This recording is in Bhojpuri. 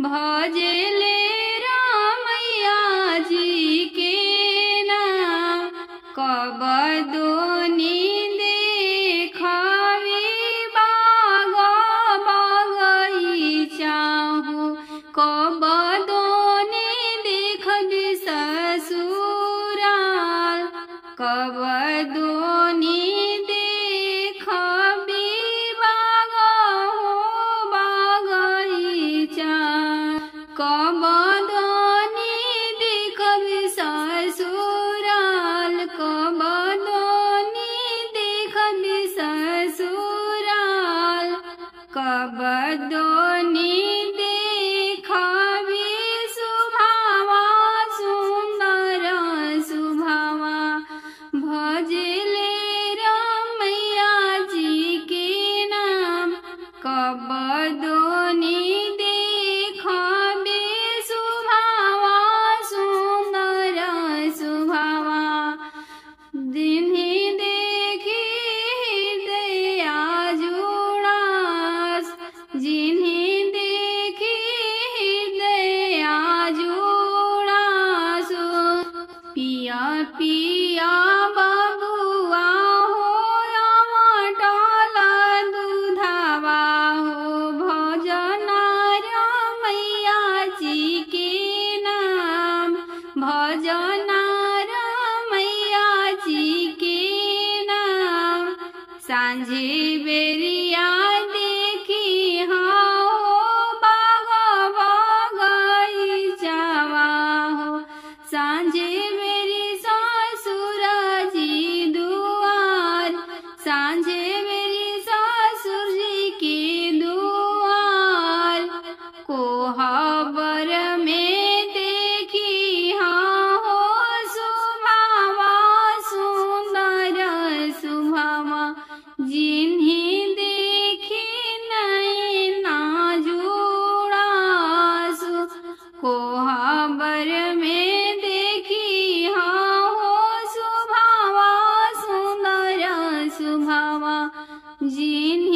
भजले रामैया जी के नाम कब दोनी देखवी बाग बगैचा हो कब दोनी देखबी ससुराल कब दोनी देखबी बाग हो बगैचा कब दोनी देखबी ससुराल कब दोनी देखबी ससुराल कब दोनी देखबी सुभावा सुंदर सुभावा भजले रामैया जी के नाम कब दोनी देखबी सुभावा सुंदर सुभावा जिन्हीं देखी दया जुड़ास जिन्हीं देखी दया जुड़ास पिया पिया बबुआ हो अमटल दूधवा हो भजन रामैया जी के नाम भजन रामैया जी के नाम सांझे बेरिया देखी हाँ हो बाग बगैचावा हो सांझे मेरी ससुर जी दुआर सांझे मेरी ससुर जी के दुआर कोहबर में देखी हाँ हो सुभावा सुंदर सुभावा जिन्हीं देखी नैना जुड़ास कोहबर में देखी हाँ हो सुभावा सुंदर सुभावा जिन